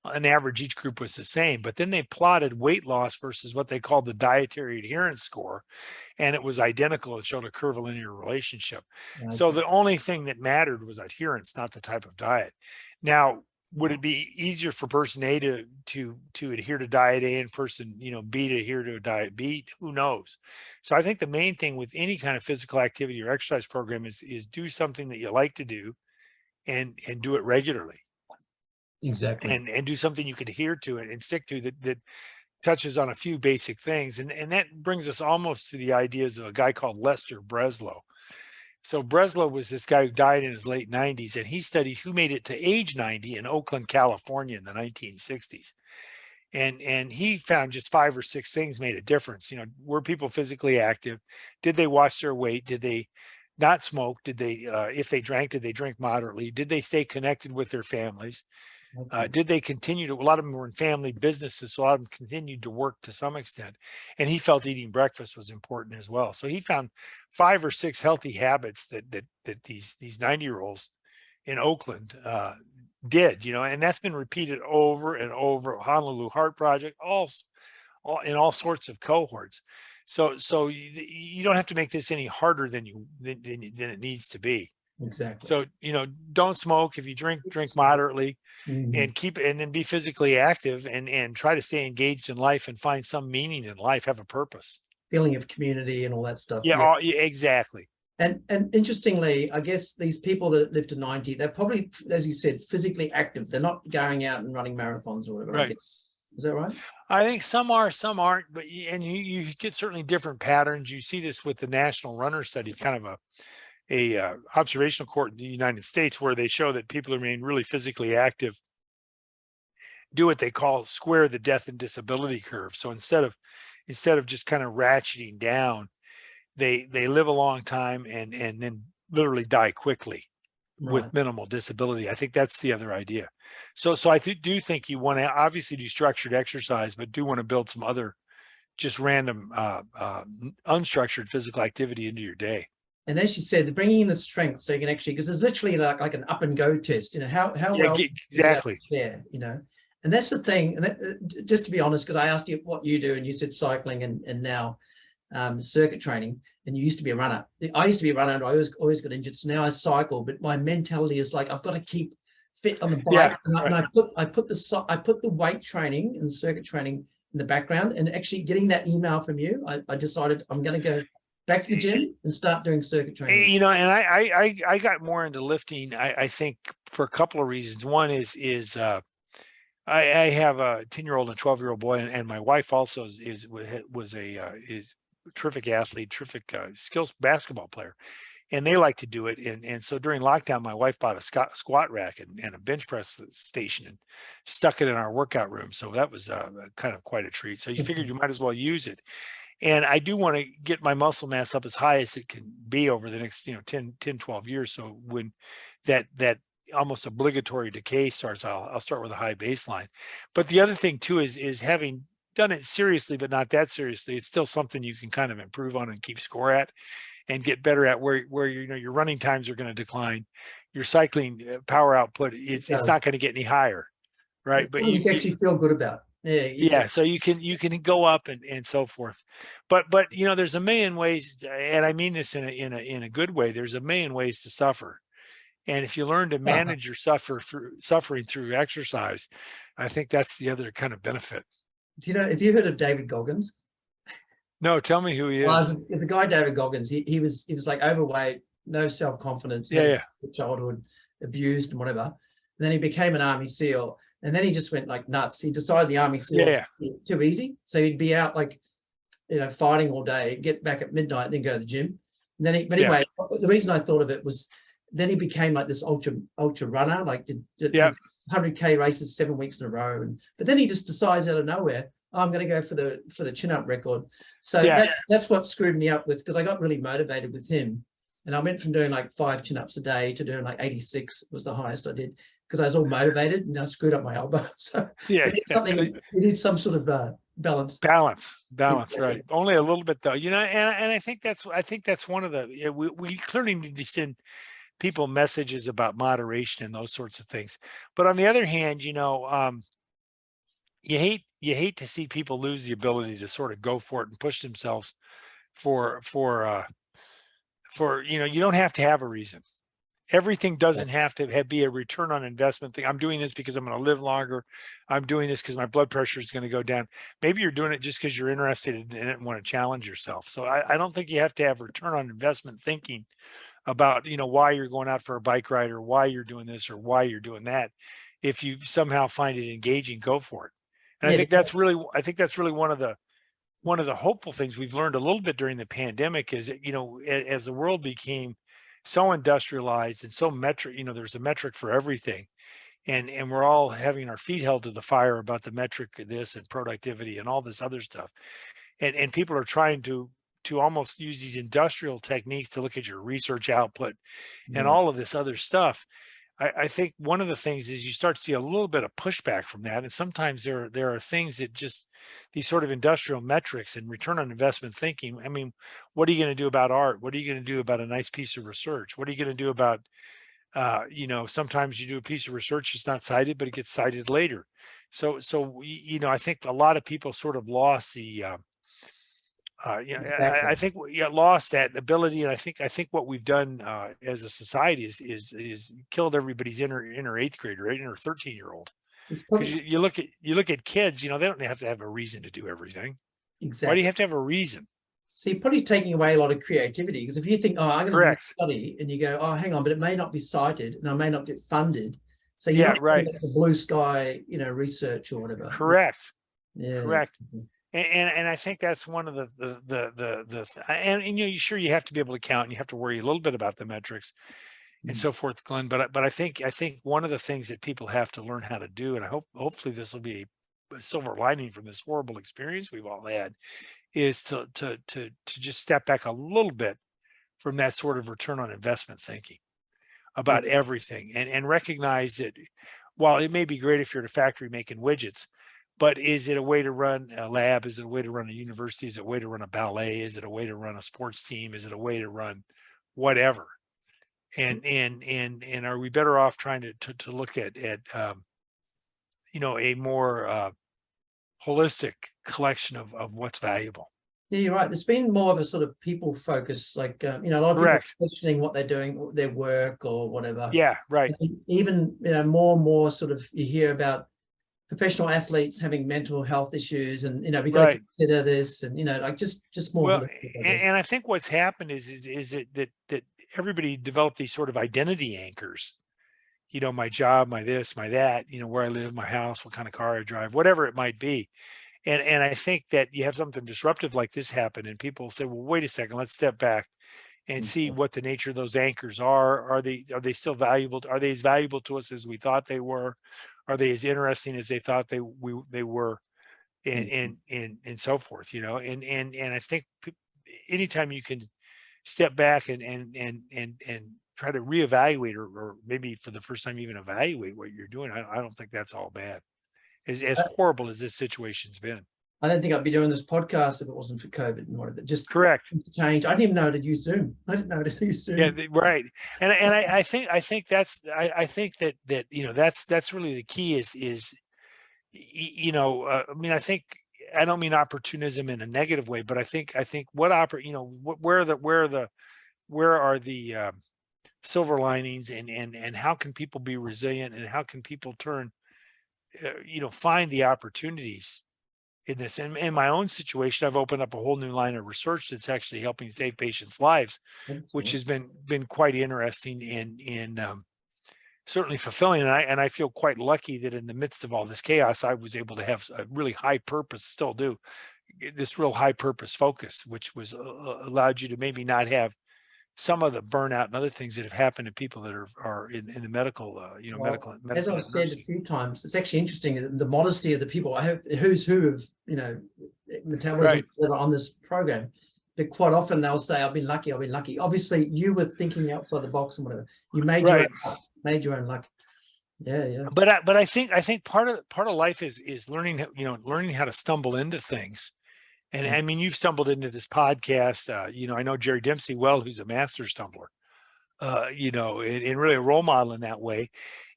on average, each group was the same. But then they plotted weight loss versus what they called the dietary adherence score. And it was identical. It showed a curvilinear relationship. Okay. So the only thing that mattered was adherence, not the type of diet. Now, would it be easier for person A to adhere to diet A and person B to adhere to diet B? Who knows? So I think the main thing with any kind of physical activity or exercise program is do something that you like to do, and do it regularly. Exactly. And do something you could adhere to and stick to that touches on a few basic things. And that brings us almost to the ideas of a guy called Lester Breslow. So Breslow was this guy who died in his late 90s, and he studied who made it to age 90 in Oakland, California in the 1960s. And he found just 5 or 6 things made a difference. Were people physically active? Did they watch their weight? Did they not smoke? Did they, if they drank, did they drink moderately? Did they stay connected with their families? Did they continue to, a lot of them were in family businesses, so a lot of them continued to work to some extent. And he felt eating breakfast was important as well. So he found 5 or 6 healthy habits that these 90-year-olds in Oakland did, and that's been repeated over and over. Honolulu Heart Project, all in all sorts of cohorts. So you don't have to make this any harder than it needs to be. Exactly. So, don't smoke. If you drink moderately, and then be physically active and try to stay engaged in life and find some meaning in life, have a purpose. Feeling of community and all that stuff. Yeah. Exactly. And interestingly, I guess these people that live to 90, they're probably, as you said, physically active. They're not going out and running marathons or whatever. Right. Is that right? I think some are, some aren't, but you get certainly different patterns. You see this with the National Runner Study, kind of a observational cohort in the United States, where they show that people who remain really physically active do what they call square the death and disability curve. So instead of just kind of ratcheting down, they live a long time and then literally die quickly with minimal disability. I think that's the other idea. So I do think you want to obviously do structured exercise, but do want to build some other just random unstructured physical activity into your day. And as you said, bringing in the strength, so you can actually, because it's literally like an up and go test, you know, how well exactly, yeah, you know. And that's the thing. And that, just to be honest, because I asked you what you do, and you said cycling and now circuit training, and you used to be a runner. I used to be a runner, and I always got injured. So now I cycle, but my mentality is like I've got to keep fit on the bike. Yeah, and I put the weight training and circuit training in the background. And actually getting that email from you, I decided I'm going to go back to the gym and start doing circuit training. You know, and I got more into lifting. I think for a couple of reasons. One is I have a 10-year-old and a 12-year-old boy, and my wife also is a terrific athlete, terrific skills basketball player, and they like to do it. And so during lockdown, my wife bought a squat rack and a bench press station and stuck it in our workout room. So that was kind of quite a treat. So you figured you might as well use it. And I do want to get my muscle mass up as high as it can be over the next, 10, 12 years. So when that almost obligatory decay starts, I'll start with a high baseline. But the other thing too is having done it seriously, but not that seriously, it's still something you can kind of improve on and keep score at and get better at, where your running times are going to decline, your cycling power output, it's not going to get any higher, right? But you can actually feel good about. Yeah, so you can go up and so forth, but there's a million ways, and I mean this in a good way. There's a million ways to suffer, and if you learn to manage your suffering through exercise, I think that's the other kind of benefit. Do you know, have you heard of David Goggins? No, tell me who he is. Well, it's a guy, David Goggins. He was like overweight, no self-confidence, childhood, abused and whatever. And then he became an Army SEAL. And then he just went like nuts. He decided the Army SEAL was too easy. So he'd be out like, fighting all day, get back at midnight, then go to the gym. And then anyway, the reason I thought of it was then he became like this ultra runner, like did 100K races 7 weeks in a row. But then he just decides out of nowhere, I'm going to go for the chin-up record. So that's what screwed me up with, because I got really motivated with him. And I went from doing like 5 chin-ups a day to doing like 86 was the highest I did, because I was all motivated and I screwed up my elbow. So we need some sort of balance. Balance, right? Only a little bit though, and I think that's one of the we clearly need to send people messages about moderation and those sorts of things. But on the other hand, you hate to see people lose the ability to sort of go for it and push themselves for you don't have to have a reason. Everything doesn't have to be a return on investment thing. I'm doing this because I'm going to live longer. I'm doing this because my blood pressure is going to go down. Maybe you're doing it just because you're interested in it and want to challenge yourself. So I don't think you have to have return on investment thinking about, why you're going out for a bike ride or why you're doing this or why you're doing that. If you somehow find it engaging, go for it. And I think that's really one of the hopeful things we've learned a little bit during the pandemic is that, as the world became so industrialized and so metric, there's a metric for everything. And we're all having our feet held to the fire about the metric of this and productivity and all this other stuff. And people are trying to almost use these industrial techniques to look at your research output and all of this other stuff. I think one of the things is you start to see a little bit of pushback from that. And sometimes there are things that just these sort of industrial metrics and return on investment thinking. I mean, what are you going to do about art? What are you going to do about a nice piece of research? What are you going to do about, sometimes you do a piece of research that's not cited, but it gets cited later. So, I think a lot of people sort of lost the, I think lost that ability, and I think what we've done as a society is killed everybody's inner eighth grader, right? Inner 13-year-old. Because you look at kids, they don't have to have a reason to do everything. Exactly. Why do you have to have a reason? So you're probably taking away a lot of creativity, because if you think, I'm going to study, and you go, hang on, but it may not be cited and I may not get funded. So you're not the blue sky, research or whatever. Correct. Yeah. Correct. And I think that's one of and you know, sure, you have to be able to count and you have to worry a little bit about the metrics and so forth, Glenn. But I think one of the things that people have to learn how to do, and hopefully this will be a silver lining from this horrible experience we've all had, is to just step back a little bit from that sort of return on investment thinking about everything, and recognize that while it may be great if you're at a factory making widgets, but is it a way to run a lab? Is it a way to run a university? Is it a way to run a ballet? Is it a way to run a sports team? Is it a way to run whatever? And are we better off trying to look at you know, a more holistic collection of what's valuable? Yeah, you're right. There's been more of a sort of people focus, like, you know, a lot of people questioning what they're doing, their work or whatever. Yeah, right. Even, you know, more and more sort of, you hear about professional athletes having mental health issues, and, you know, we got to consider this, and, you know, like just more. Well, and I think what's happened is that everybody developed these sort of identity anchors. You know, my job, my this, my that, you know, where I live, my house, what kind of car I drive, whatever it might be. And I think that you have something disruptive like this happen, and people say, well, wait a second, let's step back and see what the nature of those anchors are. Are they still valuable? Are they as valuable to us as we thought they were? Are they as interesting as they thought they were? And so forth, you know, and I think anytime you can step back and try to reevaluate, or maybe for the first time even evaluate what you're doing, I don't think that's all bad. As horrible as this situation's been. I don't think I'd be doing this podcast if it wasn't for COVID and whatever. Just correct. Change. I didn't even know how to use Zoom. I didn't know how to use Zoom. Yeah, right. And I think that you know, that's really the key is you know, I mean, I don't mean opportunism in a negative way, but I think you know, where are the silver linings, and how can people be resilient, and how can people turn, you know, find the opportunities in this. And in my own situation, I've opened up a whole new line of research that's actually helping save patients' lives, which has been quite interesting and certainly fulfilling. And I feel quite lucky that in the midst of all this chaos, I was able to have a really high purpose, still do, this real high purpose focus, which was allowed you to maybe not have some of the burnout and other things that have happened to people that are in the medical, you know, medical as medicine. I've said a few times, it's actually interesting the modesty of the people. I have who's who of, you know, metabolism on this program, but quite often they'll say, "I've been lucky. I've been lucky." Obviously, you were thinking outside the box and whatever. You made your own luck. Yeah. But I think part of life is learning, you know, learning how to stumble into things. And I mean, you've stumbled into this podcast. You know, I know Jerry Dempsey well, who's a master stumbler, you know, and really a role model in that way.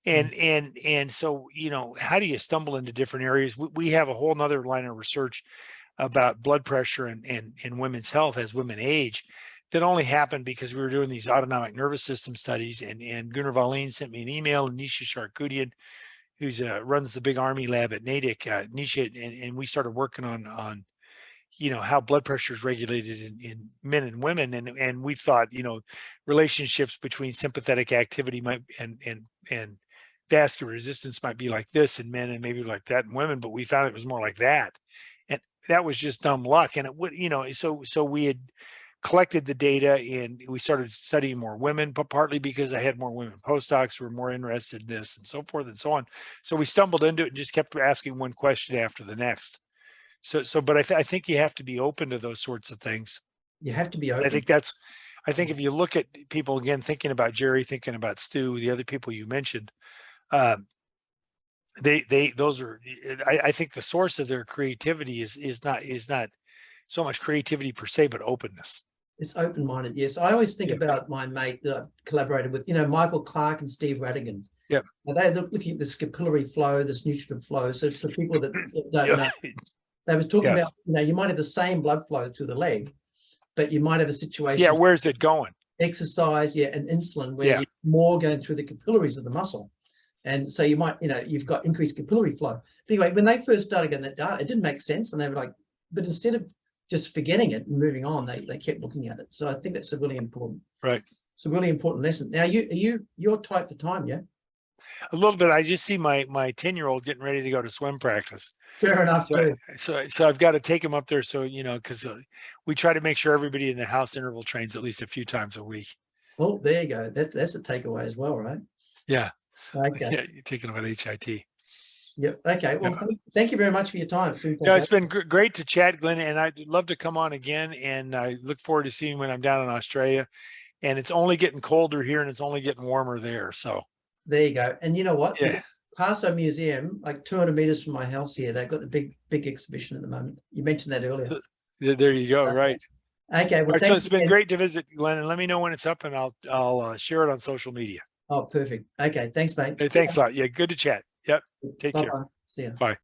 And so, you know, how do you stumble into different areas? We have a whole nother line of research about blood pressure and women's health as women age that only happened because we were doing these autonomic nervous system studies. And Gunnar Wallin sent me an email, and Nisha Sharkudian, who's runs the big Army lab at Natick, Nisha, and we started working on you know, how blood pressure is regulated in men and women. And we thought, you know, relationships between sympathetic activity might and vascular resistance might be like this in men and maybe like that in women, but we found it was more like that. And that was just dumb luck. And it would, you know, so we had collected the data and we started studying more women, but partly because I had more women postdocs who were more interested in this and so forth and so on. So we stumbled into it and just kept asking one question after the next. But I think you have to be open to those sorts of things. You have to be open. I think if you look at people, again, thinking about Jerry, thinking about Stu, the other people you mentioned, I think the source of their creativity is not so much creativity per se, but openness. It's open-minded. Yes. I always think about my mate that I've collaborated with, you know, Michael Clark and Steve Radigan. Yeah. They're looking at this capillary flow, this nutritive flow. So for people that don't know, they were talking about, you know, you might have the same blood flow through the leg, but you might have a situation. Yeah, where's it going? Exercise, and insulin, where you're more going through the capillaries of the muscle. And so you might, you know, you've got increased capillary flow. But anyway, when they first started getting that data, it didn't make sense. And they were like, but instead of just forgetting it and moving on, they kept looking at it. So I think that's a really important. Right. It's a really important lesson. Now, you're tight for time, yeah? a little bit. I just see my 10-year-old getting ready to go to swim practice. Fair enough. So I've got to take him up there. So, because we try to make sure everybody in the house interval trains at least a few times a week. Oh, there you go. That's a takeaway as well, right? Yeah. Okay. Yeah, you're taking about HIT. Yep. Okay. Well, thank you very much for your time. No, it's been great to chat, Glenn, and I'd love to come on again. And I look forward to seeing when I'm down in Australia. And it's only getting colder here, and it's only getting warmer there. So there you go. And you know what? Yeah. Picasso Museum, like 200 meters from my house here, they've got the big exhibition at the moment. You mentioned that earlier. There you go. Right. Okay. Well, so it's been great to visit, Glenn, and let me know when it's up, and I'll share it on social media. Oh, perfect. Okay. Thanks, mate. Hey, thanks a lot. Yeah, good to chat. Yep. Take care. See ya. Bye.